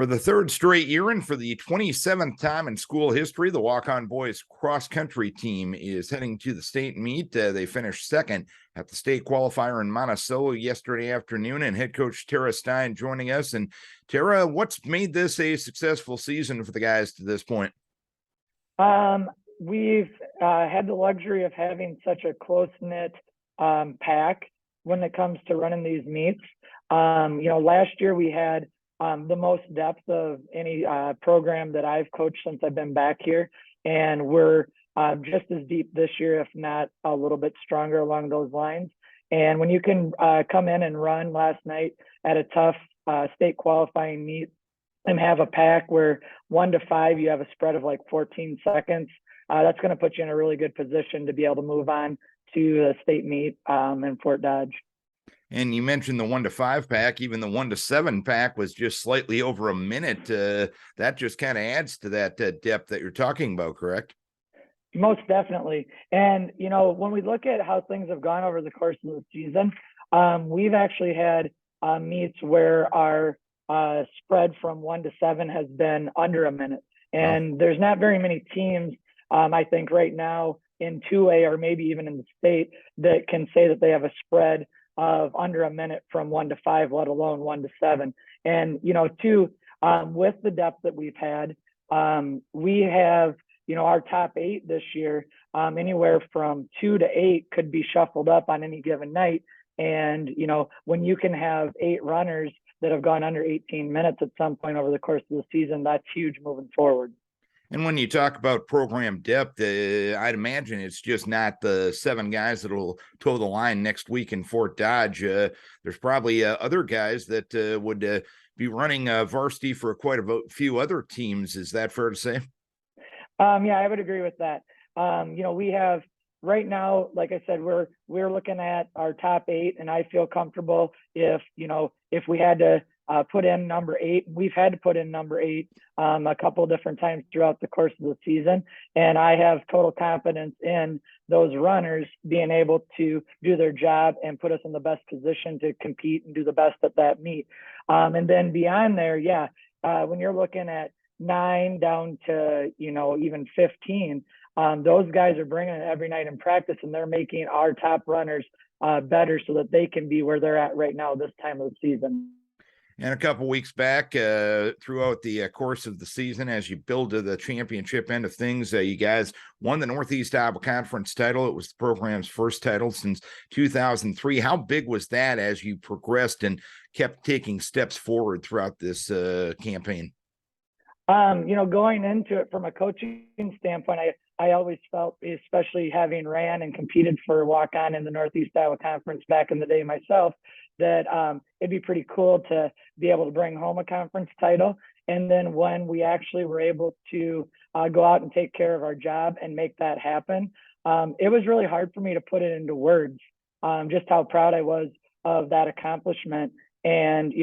For the third straight year and for the 27th time in school history, the Waukon boys cross-country team is heading to the state meet. They finished second at the state qualifier in Monticello yesterday afternoon, and head coach Tara Stein joining us. And Tara, what's made this a successful season for the guys to this point? We've had the luxury of having such a close-knit pack when it comes to running these meets. Last year we had the most depth of any program that I've coached since I've been back here. And we're just as deep this year, if not a little bit stronger along those lines. And when you can come in and run last night at a tough state qualifying meet and have a pack where 1 to 5, you have a spread of like 14 seconds, that's going to put you in a really good position to be able to move on to the state meet in Fort Dodge. And you mentioned the 1 to 5 pack. Even the 1 to 7 pack was just slightly over a minute. That just kind of adds to that depth that you're talking about, correct? Most definitely. And, when we look at how things have gone over the course of the season, we've actually had meets where our spread from 1 to 7 has been under a minute. And there's not very many teams, I think right now in 2A or maybe even in the state that can say that they have a spread of under a minute from 1 to 5, let alone 1 to 7. And, with the depth that we've had, we have, our top 8 this year, anywhere from 2 to 8 could be shuffled up on any given night. And, when you can have 8 runners that have gone under 18 minutes at some point over the course of the season, that's huge moving forward. And when you talk about program depth, I'd imagine it's just not the 7 guys that'll toe the line next week in Fort Dodge. There's probably other guys that would be running varsity for quite a few other teams. Is that fair to say? Yeah, I would agree with that. We have right now, like I said, we're looking at our top 8, and I feel comfortable if we had to put in number 8. We've had to put in number 8 a couple of different times throughout the course of the season. And I have total confidence in those runners being able to do their job and put us in the best position to compete and do the best at that meet. And then beyond there, when you're looking at 9 down to, even 15, those guys are bringing it every night in practice, and they're making our top runners better so that they can be where they're at right now this time of the season. And a couple weeks back, throughout the course of the season, as you build to the championship end of things, you guys won the Northeast Iowa Conference title. It was the program's first title since 2003. How big was that as you progressed and kept taking steps forward throughout this campaign? Going into it from a coaching standpoint, I always felt, especially having ran and competed for Waukon in the Northeast Iowa Conference back in the day myself, that it'd be pretty cool to be able to bring home a conference title. And then when we actually were able to go out and take care of our job and make that happen, it was really hard for me to put it into words, just how proud I was of that accomplishment. And,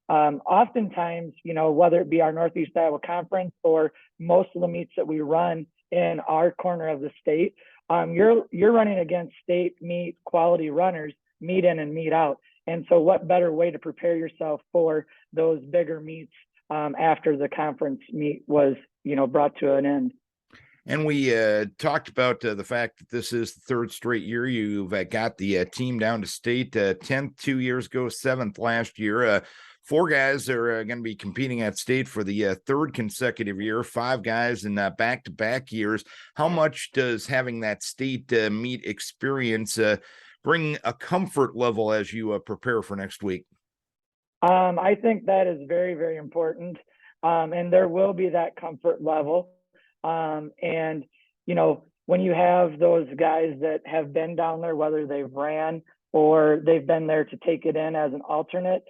oftentimes, whether it be our Northeast Iowa Conference or most of the meets that we run in our corner of the state, you're running against state meet quality runners, meet in and meet out. And so what better way to prepare yourself for those bigger meets after the conference meet was, brought to an end. And we talked about the fact that this is the 3rd straight year you've got the team down to state, 10th 2 years ago, 7th last year. 4 guys are going to be competing at state for the 3rd consecutive year, 5 guys in back-to-back years. How much does having that state meet experience bring a comfort level as you prepare for next week? I think that is very, very important. And there will be that comfort level. And, when you have those guys that have been down there, whether they've ran or they've been there to take it in as an alternate,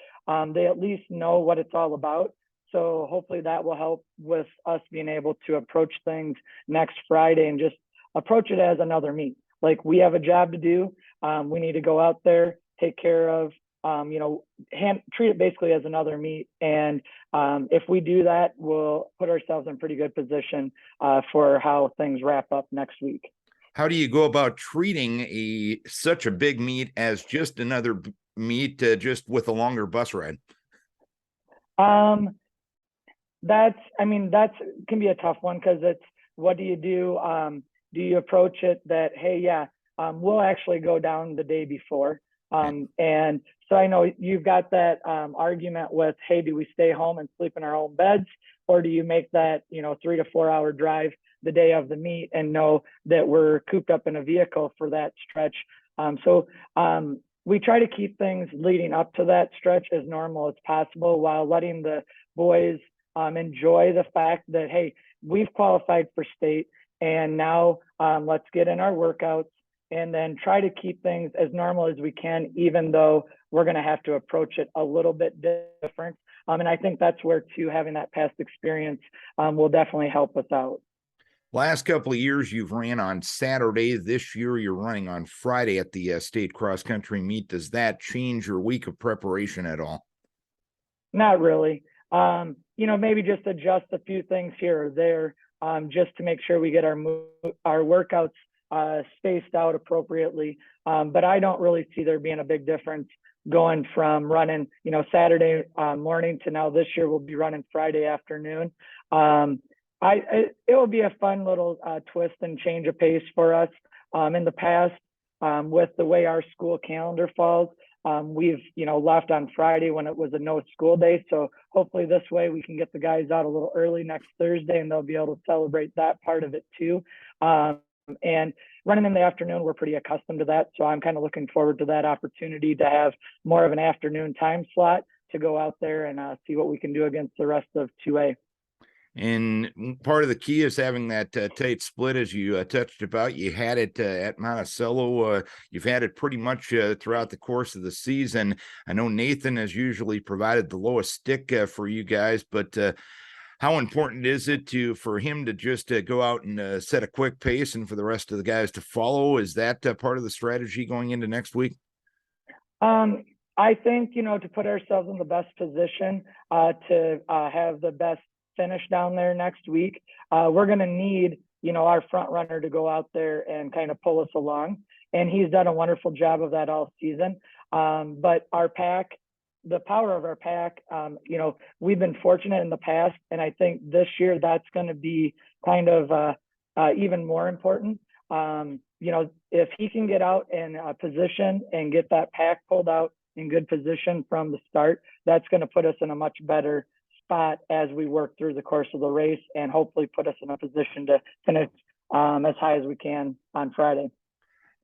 they at least know what it's all about. So hopefully that will help with us being able to approach things next Friday and just approach it as another meet. Like, we have a job to do. We need to go out there, take care of, treat it basically as another meet. And if we do that, we'll put ourselves in pretty good position for how things wrap up next week. How do you go about treating such a big meet as just another meet, just with a longer bus ride? I mean, that's can be a tough one because it's what do you do? Do you approach it that, hey, yeah, we'll actually go down the day before? And so I know you've got that argument with, hey, do we stay home and sleep in our own beds, or do you make that 3 to 4 hour drive the day of the meet and know that we're cooped up in a vehicle for that stretch? So we try to keep things leading up to that stretch as normal as possible while letting the boys enjoy the fact that, hey, we've qualified for state and now let's get in our workouts and then try to keep things as normal as we can, even though we're going to have to approach it a little bit different. And I think that's where, too, having that past experience will definitely help us out. Last couple of years, you've ran on Saturday. This year, you're running on Friday at the state cross country meet. Does that change your week of preparation at all? Not really. Maybe just adjust a few things here or there, just to make sure we get our workouts spaced out appropriately. But I don't really see there being a big difference going from running, Saturday morning to now this year we'll be running Friday afternoon. It will be a fun little twist and change of pace for us. In the past, with the way our school calendar falls, we've left on Friday when it was a no school day. So hopefully this way we can get the guys out a little early next Thursday and they'll be able to celebrate that part of it too. And running in the afternoon, we're pretty accustomed to that. So I'm kind of looking forward to that opportunity to have more of an afternoon time slot to go out there and see what we can do against the rest of 2A. And part of the key is having that tight split, as you touched about. You had it at Monticello. You've had it pretty much throughout the course of the season. I know Nathan has usually provided the lowest stick for you guys, but how important is it for him to just go out and set a quick pace and for the rest of the guys to follow? Is that part of the strategy going into next week? I think, to put ourselves in the best position to have the best finish down there next week, we're going to need, our front runner to go out there and kind of pull us along. And he's done a wonderful job of that all season. But our pack, the power of our pack, we've been fortunate in the past. And I think this year that's going to be kind of even more important. If he can get out in a position and get that pack pulled out in good position from the start, that's going to put us in a much better spot as we work through the course of the race and hopefully put us in a position to finish as high as we can on Friday.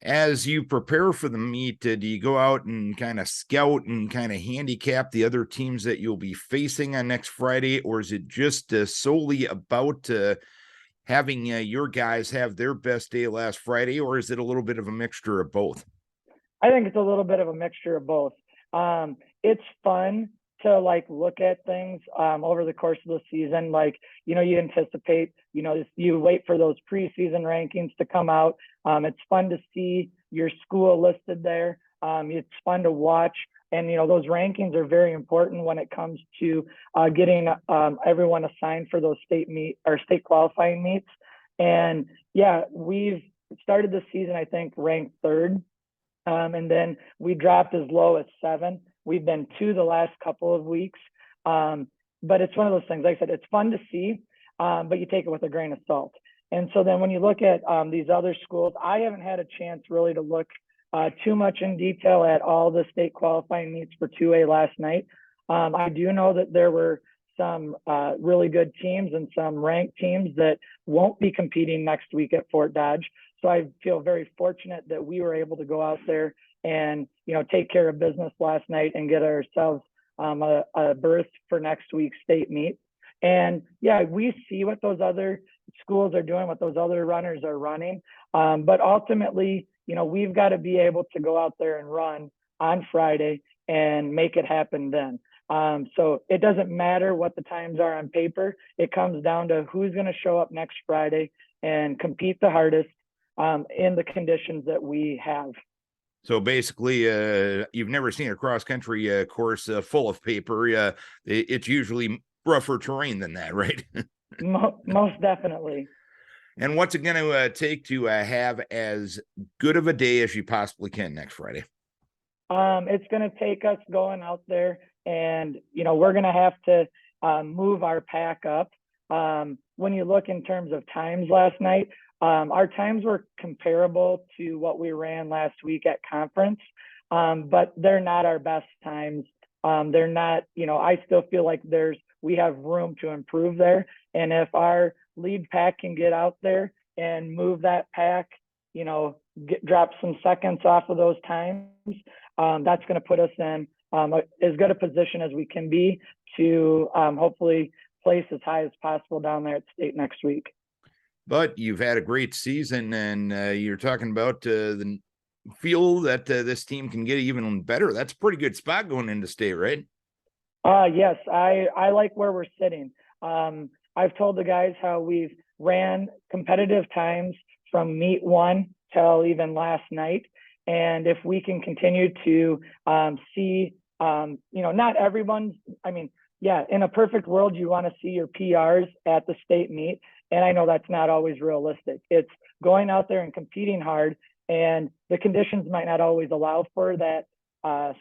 As you prepare for the meet, do you go out and kind of scout and kind of handicap the other teams that you'll be facing on next Friday, or is it just solely about having your guys have their best day last Friday, or is it a little bit of a mixture of both? I think it's a little bit of a mixture of both. It's fun to look at things over the course of the season. You anticipate, you wait for those preseason rankings to come out. It's fun to see your school listed there. It's fun to watch. And, those rankings are very important when it comes to getting everyone assigned for those state qualifying meets. And yeah, we've started the season, I think, ranked third. And then we dropped as low as 7. We've been 2 the last couple of weeks. But it's one of those things, like I said, it's fun to see, but you take it with a grain of salt. And so then when you look at these other schools, I haven't had a chance really to look too much in detail at all the state qualifying meets for 2A last night. I do know that there were some really good teams and some ranked teams that won't be competing next week at Fort Dodge. So I feel very fortunate that we were able to go out there and, take care of business last night and get ourselves a berth for next week's state meet. And yeah, we see what those other schools are doing, what those other runners are running. But ultimately, we've got to be able to go out there and run on Friday and make it happen then. So it doesn't matter what the times are on paper. It comes down to who's going to show up next Friday and compete the hardest in the conditions that we have. So basically, you've never seen a cross-country course full of paper. It's usually rougher terrain than that, right? Most definitely. And what's it going to take to have as good of a day as you possibly can next Friday? It's going to take us going out there and, we're going to have to move our pack up. When you look in terms of times last night, our times were comparable to what we ran last week at conference, but they're not our best times. They're not, I still feel like we have room to improve there. And if our lead pack can get out there and move that pack, drop some seconds off of those times, that's going to put us in as good a position as we can be to hopefully place as high as possible down there at state next week. But you've had a great season, and you're talking about the feel that this team can get even better. That's a pretty good spot going into state, right? Yes, I like where we're sitting. I've told the guys how we've ran competitive times from meet one till even last night. And if we can continue to see, not everyone's, in a perfect world, you want to see your PRs at the state meet. And I know that's not always realistic. It's going out there and competing hard, and the conditions might not always allow for that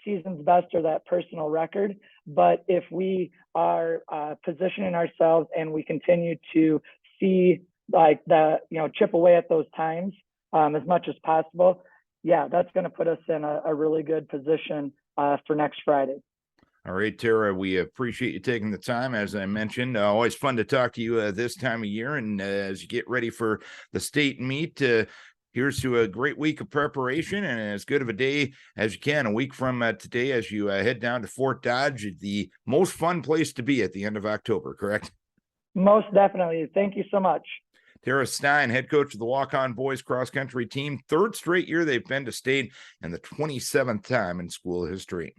season's best or that personal record. But if we are positioning ourselves and we continue to see like chip away at those times as much as possible, that's going to put us in a really good position for next Friday. All right, Tara, we appreciate you taking the time. As I mentioned, always fun to talk to you this time of year. And as you get ready for the state meet, here's to a great week of preparation and as good of a day as you can. A week from today, as you head down to Fort Dodge, the most fun place to be at the end of October, correct? Most definitely. Thank you so much. Tara Stein, head coach of the Waukon boys cross country team. 3rd straight year they've been to state and the 27th time in school history.